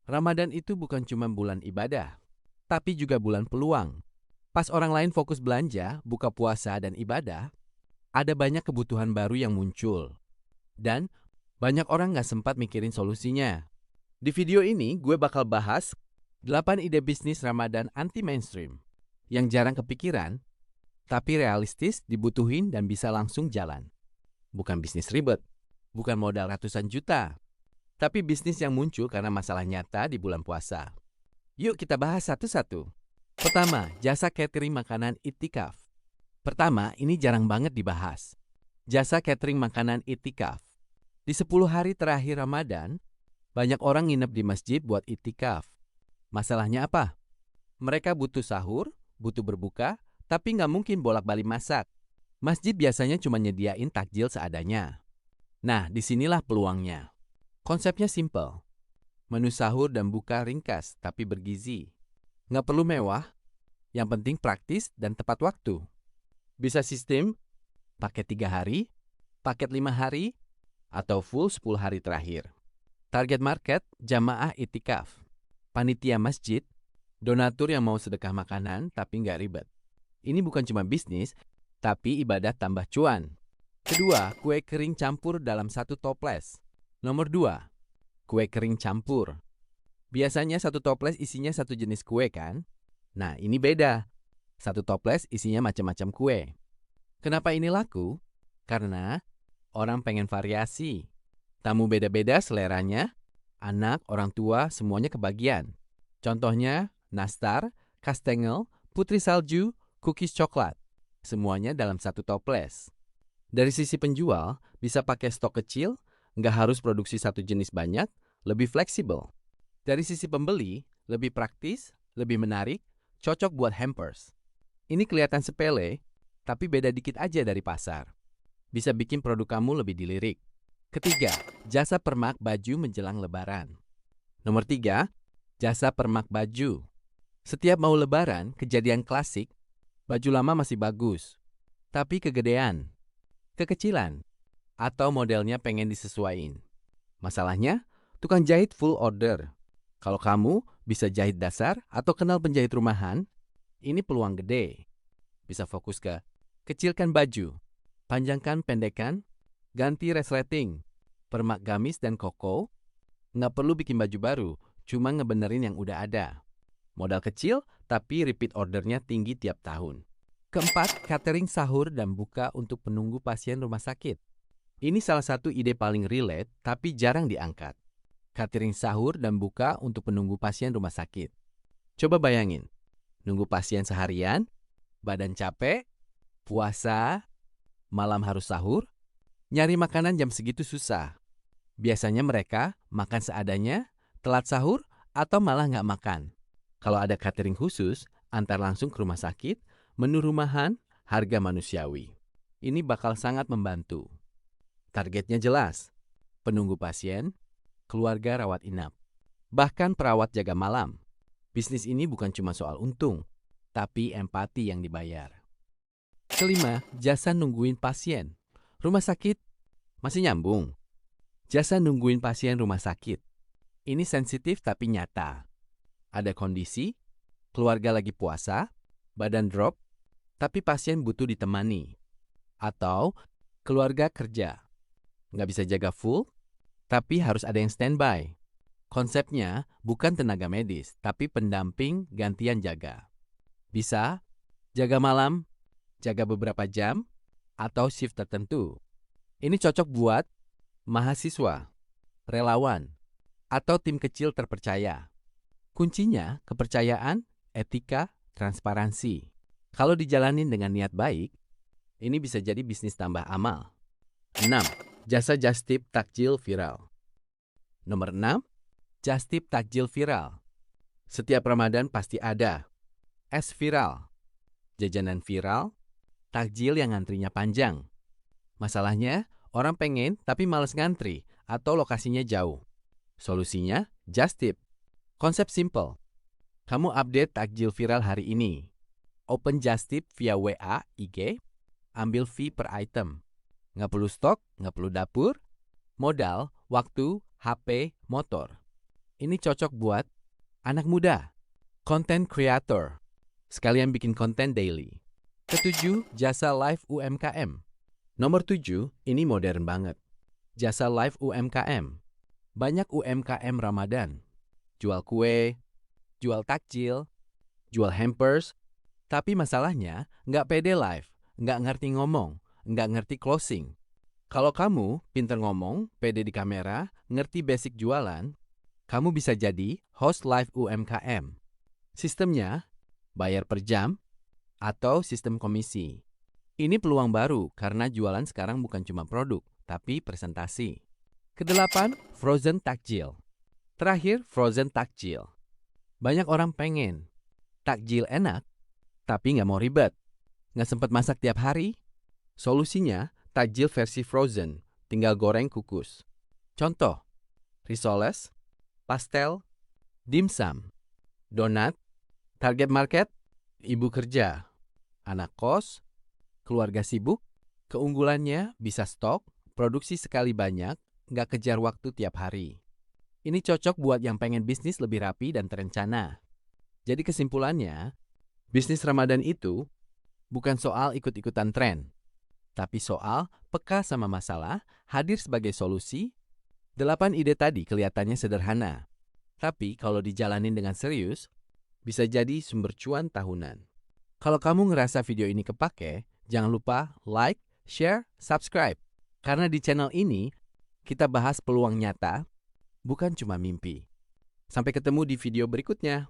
Ramadan itu bukan cuma bulan ibadah, tapi juga bulan peluang. Pas orang lain fokus belanja, buka puasa, dan ibadah, ada banyak kebutuhan baru yang muncul. Dan banyak orang nggak sempat mikirin solusinya. Di video ini, gue bakal bahas 8 ide bisnis Ramadan anti-mainstream yang jarang kepikiran, tapi realistis, dibutuhin, dan bisa langsung jalan. Bukan bisnis ribet, bukan modal ratusan juta, tapi bisnis yang muncul karena masalah nyata di bulan puasa. Yuk kita bahas satu-satu. Pertama, jasa catering makanan I'tikaf. Pertama, ini jarang banget dibahas. Jasa catering makanan I'tikaf. Di 10 hari terakhir Ramadan, banyak orang nginep di masjid buat i'tikaf. Masalahnya apa? Mereka butuh sahur, butuh berbuka, tapi nggak mungkin bolak-balik masak. Masjid biasanya cuma nyediain takjil seadanya. Nah, disinilah peluangnya. Konsepnya simple. Menu sahur dan buka ringkas tapi bergizi. Nggak perlu mewah, yang penting praktis dan tepat waktu. Bisa sistem, paket 3 hari, paket 5 hari, atau full 10 hari terakhir. Target market, jamaah i'tikaf. Panitia masjid, donatur yang mau sedekah makanan tapi nggak ribet. Ini bukan cuma bisnis, tapi ibadah tambah cuan. Kedua, kue kering campur dalam satu toples. Nomor 2, kue kering campur. Biasanya satu toples isinya satu jenis kue kan? Nah, ini beda. Satu toples isinya macam-macam kue. Kenapa ini laku? Karena orang pengen variasi. Tamu beda-beda seleranya, anak, orang tua, semuanya kebagian. Contohnya, nastar, kastengel, putri salju, cookies coklat. Semuanya dalam satu toples. Dari sisi penjual, bisa pakai stok kecil, nggak harus produksi satu jenis banyak, lebih fleksibel. Dari sisi pembeli, lebih praktis, lebih menarik, cocok buat hampers. Ini kelihatan sepele, tapi beda dikit aja dari pasar. Bisa bikin produk kamu lebih dilirik. Ketiga, jasa permak baju menjelang lebaran. Nomor 3, jasa permak baju. Setiap mau lebaran, kejadian klasik, baju lama masih bagus, tapi kegedean, kekecilan, atau modelnya pengen disesuaiin. Masalahnya, tukang jahit full order. Kalau kamu bisa jahit dasar atau kenal penjahit rumahan, ini peluang gede. Bisa fokus ke kecilkan baju, panjangkan pendekkan, ganti resleting, permak gamis dan koko. Nggak perlu bikin baju baru, cuma ngebenerin yang udah ada. Modal kecil, tapi repeat ordernya tinggi tiap tahun. Keempat, catering sahur dan buka untuk penunggu pasien rumah sakit. Ini salah satu ide paling relate, tapi jarang diangkat. Catering sahur dan buka untuk penunggu pasien rumah sakit. Coba bayangin, nunggu pasien seharian, badan capek, puasa, malam harus sahur, nyari makanan jam segitu susah. Biasanya mereka makan seadanya, telat sahur, atau malah nggak makan. Kalau ada catering khusus, antar langsung ke rumah sakit, menu rumahan, harga manusiawi. Ini bakal sangat membantu. Targetnya jelas, penunggu pasien, keluarga rawat inap, bahkan perawat jaga malam. Bisnis ini bukan cuma soal untung, tapi empati yang dibayar. Kelima, jasa nungguin pasien. Rumah sakit masih nyambung. Jasa nungguin pasien rumah sakit. Ini sensitif tapi nyata. Ada kondisi, keluarga lagi puasa, badan drop, tapi pasien butuh ditemani. Atau keluarga kerja, nggak bisa jaga full, tapi harus ada yang standby. Konsepnya bukan tenaga medis, tapi pendamping gantian jaga. Bisa jaga malam, jaga beberapa jam, atau shift tertentu. Ini cocok buat mahasiswa, relawan, atau tim kecil terpercaya. Kuncinya kepercayaan, etika, transparansi. Kalau dijalanin dengan niat baik, ini bisa jadi bisnis tambah amal. 6. Jasa just tip takjil viral. Nomor 6. Just tip takjil viral. Setiap Ramadan pasti ada. Es viral, jajanan viral, takjil yang ngantrinya panjang. Masalahnya, orang pengen tapi males ngantri atau lokasinya jauh. Solusinya, just tip. Konsep simple. Kamu update takjil viral hari ini. Open just tip via WA, IG, ambil fee per item. Nggak perlu stok, nggak perlu dapur, modal, waktu, HP, motor. Ini cocok buat anak muda, content creator, sekalian bikin konten daily. Ketujuh, jasa live UMKM. Nomor 7, ini modern banget. Jasa live UMKM. Banyak UMKM Ramadan. Jual kue, jual takjil, jual hampers. Tapi masalahnya, nggak pede live, nggak ngerti ngomong, nggak ngerti closing. Kalau kamu pinter ngomong, pede di kamera, ngerti basic jualan, kamu bisa jadi host live UMKM. Sistemnya, bayar per jam, atau sistem komisi. Ini peluang baru karena jualan sekarang bukan cuma produk, tapi presentasi. Kedelapan, frozen takjil. Terakhir, frozen takjil. Banyak orang pengen takjil enak, tapi nggak mau ribet. Nggak sempat masak tiap hari? Solusinya, takjil versi frozen, tinggal goreng kukus. Contoh, risoles, pastel, dimsum, donat, target market, ibu kerja, anak kos, keluarga sibuk. Keunggulannya bisa stok, produksi sekali banyak, nggak kejar waktu tiap hari. Ini cocok buat yang pengen bisnis lebih rapi dan terencana. Jadi kesimpulannya, bisnis Ramadan itu bukan soal ikut-ikutan tren, tapi soal peka sama masalah, hadir sebagai solusi. 8 ide tadi kelihatannya sederhana, tapi kalau dijalanin dengan serius, bisa jadi sumber cuan tahunan. Kalau kamu ngerasa video ini kepake, jangan lupa like, share, subscribe. Karena di channel ini, kita bahas peluang nyata, bukan cuma mimpi. Sampai ketemu di video berikutnya.